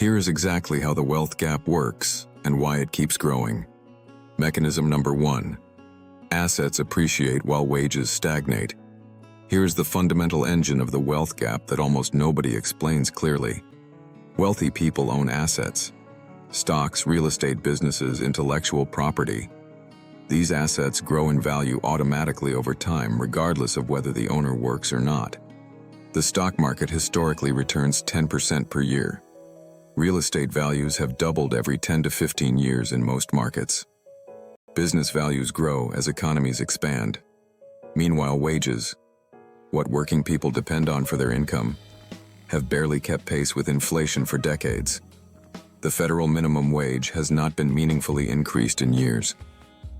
Here is exactly how the wealth gap works and why it keeps growing. Mechanism number 1. Assets appreciate while wages stagnate. Here is the fundamental engine of the wealth gap that almost nobody explains clearly. Wealthy people own assets: stocks, real estate, businesses, intellectual property. These assets grow in value automatically over time, regardless of whether the owner works or not. The stock market historically returns 10% per year. Real estate values have doubled every 10 to 15 years in most markets. Business values grow as economies expand. Meanwhile, wages, what working people depend on for their income, have barely kept pace with inflation for decades. The federal minimum wage has not been meaningfully increased in years.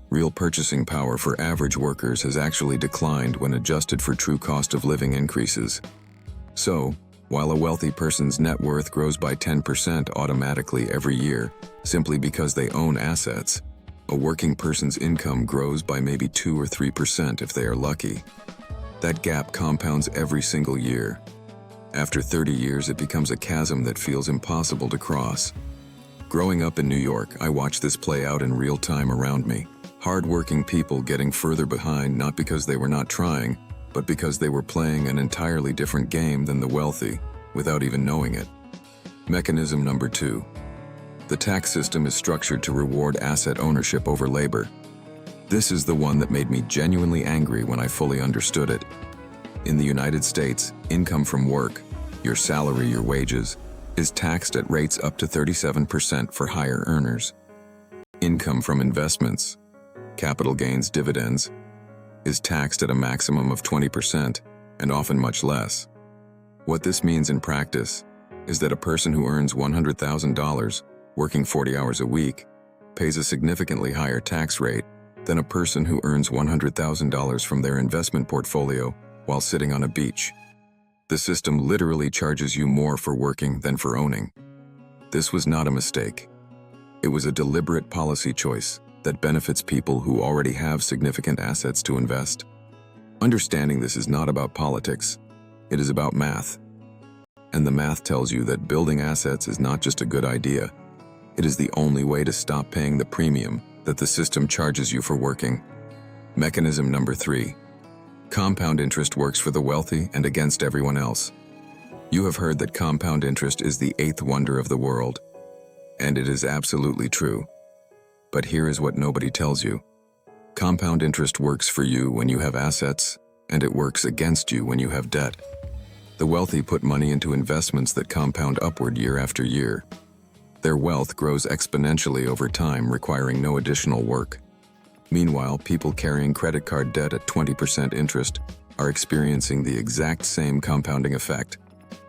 Real purchasing power for average workers has actually declined when adjusted for true cost of living increases. So, while a wealthy person's net worth grows by 10% automatically every year, simply because they own assets, a working person's income grows by maybe 2 or 3% if they are lucky. That gap compounds every single year. After 30 years, it becomes a chasm that feels impossible to cross. Growing up in New York, I watched this play out in real time around me. Hard-working people getting further behind not because they were not trying, but because they were playing an entirely different game than the wealthy, without even knowing it. Mechanism number 2. The tax system is structured to reward asset ownership over labor. This is the one that made me genuinely angry when I fully understood it. In the United States, income from work, your salary, your wages, is taxed at rates up to 37% for higher earners. Income from investments, capital gains, dividends, is taxed at a maximum of 20% and often much less. What this means in practice is that a person who earns $100,000 working 40 hours a week pays a significantly higher tax rate than a person who earns $100,000 from their investment portfolio while sitting on a beach. The system literally charges you more for working than for owning. This was not a mistake. It was a deliberate policy choice that benefits people who already have significant assets to invest. Understanding this is not about politics, it is about math. And the math tells you that building assets is not just a good idea, it is the only way to stop paying the premium that the system charges you for working. Mechanism number 3. Compound interest works for the wealthy and against everyone else. You have heard that compound interest is the 8th wonder of the world, and it is absolutely true. But here is what nobody tells you. Compound interest works for you when you have assets, and it works against you when you have debt. The wealthy put money into investments that compound upward year after year. Their wealth grows exponentially over time, requiring no additional work. Meanwhile, people carrying credit card debt at 20% interest are experiencing the exact same compounding effect,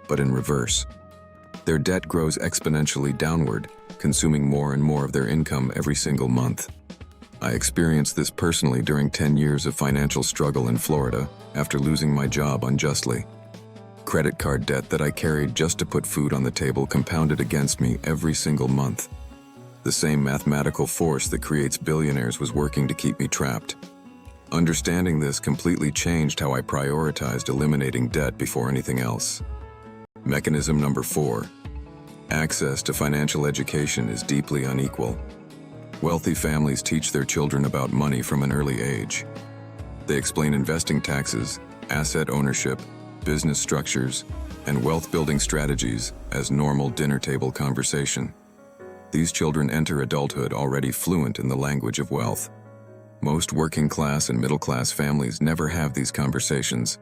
but in reverse. Their debt grows exponentially downward, consuming more and more of their income every single month. I experienced this personally during 10 years of financial struggle in Florida after losing my job unjustly. Credit card debt that I carried just to put food on the table compounded against me every single month. The same mathematical force that creates billionaires was working to keep me trapped. Understanding this completely changed how I prioritized eliminating debt before anything else. Mechanism number 4. Access to financial education is deeply unequal. Wealthy families teach their children about money from an early age. They explain investing, taxes, asset ownership, business structures, and wealth-building strategies as normal dinner table conversation. These children enter adulthood already fluent in the language of wealth. Most working-class and middle-class families never have these conversations,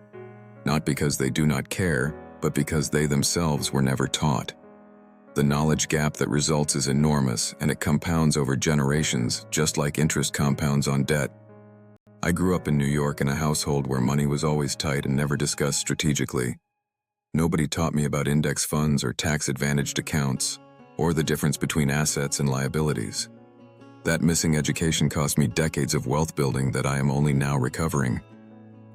not because they do not care, but because they themselves were never taught. The knowledge gap that results is enormous, and it compounds over generations, just like interest compounds on debt. I grew up in New York in a household where money was always tight and never discussed strategically. Nobody taught me about index funds or tax-advantaged accounts, or the difference between assets and liabilities. That missing education cost me decades of wealth building that I am only now recovering.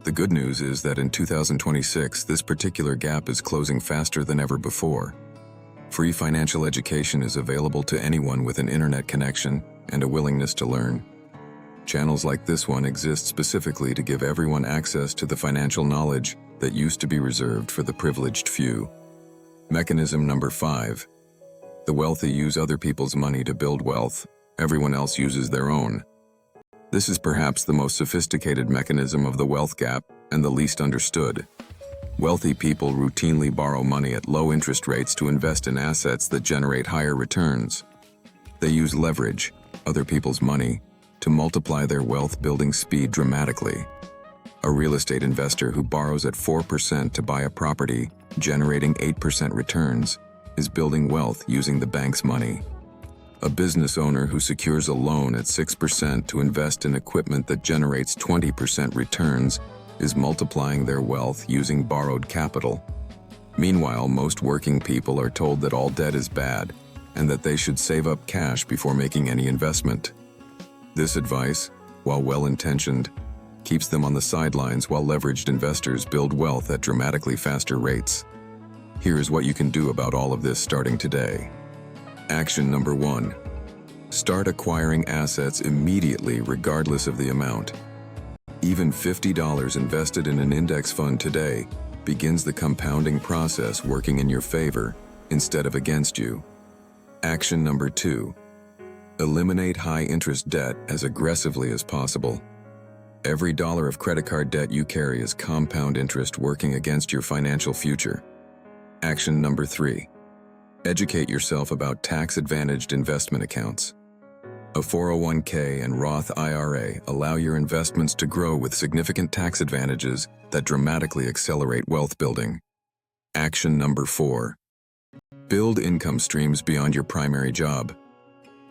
The good news is that in 2026, this particular gap is closing faster than ever before. Free financial education is available to anyone with an internet connection and a willingness to learn. Channels like this one exist specifically to give everyone access to the financial knowledge that used to be reserved for the privileged few. Mechanism number 5. The wealthy use other people's money to build wealth. Everyone else uses their own. This is perhaps the most sophisticated mechanism of the wealth gap and the least understood. Wealthy people routinely borrow money at low interest rates to invest in assets that generate higher returns. They use leverage, other people's money, to multiply their wealth-building speed dramatically. A real estate investor who borrows at 4% to buy a property, generating 8% returns, is building wealth using the bank's money. A business owner who secures a loan at 6% to invest in equipment that generates 20% returns is multiplying their wealth using borrowed capital. Meanwhile, most working people are told that all debt is bad and that they should save up cash before making any investment. This advice, while well-intentioned, keeps them on the sidelines while leveraged investors build wealth at dramatically faster rates. Here is what you can do about all of this starting today. Action number 1. Start acquiring assets immediately regardless of the amount. Even $50 invested in an index fund today begins the compounding process working in your favor instead of against you. Action number 2. Eliminate high-interest debt as aggressively as possible. Every dollar of credit card debt you carry is compound interest working against your financial future. Action number 3. Educate yourself about tax-advantaged investment accounts. A 401k and Roth IRA allow your investments to grow with significant tax advantages that dramatically accelerate wealth building. Action number 4. Build income streams beyond your primary job.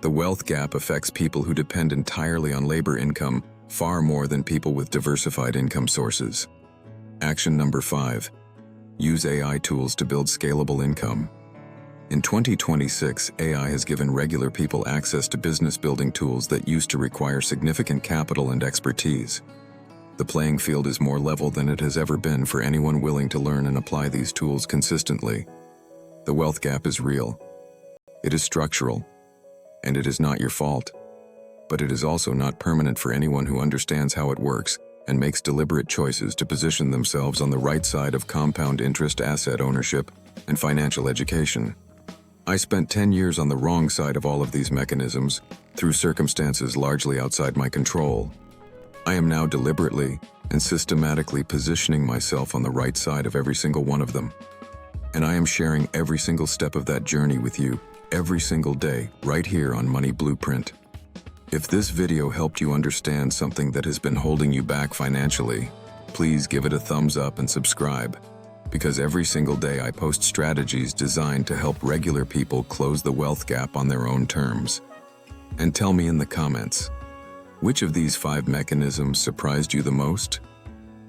The wealth gap affects people who depend entirely on labor income far more than people with diversified income sources. Action number 5. Use AI tools to build scalable income. In 2026, AI has given regular people access to business-building tools that used to require significant capital and expertise. The playing field is more level than it has ever been for anyone willing to learn and apply these tools consistently. The wealth gap is real. It is structural, and it is not your fault. But it is also not permanent for anyone who understands how it works and makes deliberate choices to position themselves on the right side of compound interest asset ownership and financial education. I spent 10 years on the wrong side of all of these mechanisms, through circumstances largely outside my control. I am now deliberately and systematically positioning myself on the right side of every single one of them. And I am sharing every single step of that journey with you, every single day, right here on Money Blueprint. If this video helped you understand something that has been holding you back financially, please give it a thumbs up and subscribe. Because every single day I post strategies designed to help regular people close the wealth gap on their own terms. And tell me in the comments, which of these 5 mechanisms surprised you the most?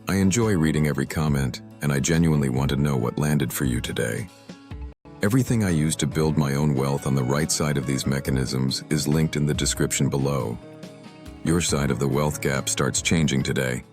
I enjoy reading every comment, and I genuinely want to know what landed for you today. Everything I use to build my own wealth on the right side of these mechanisms is linked in the description below. Your side of the wealth gap starts changing today.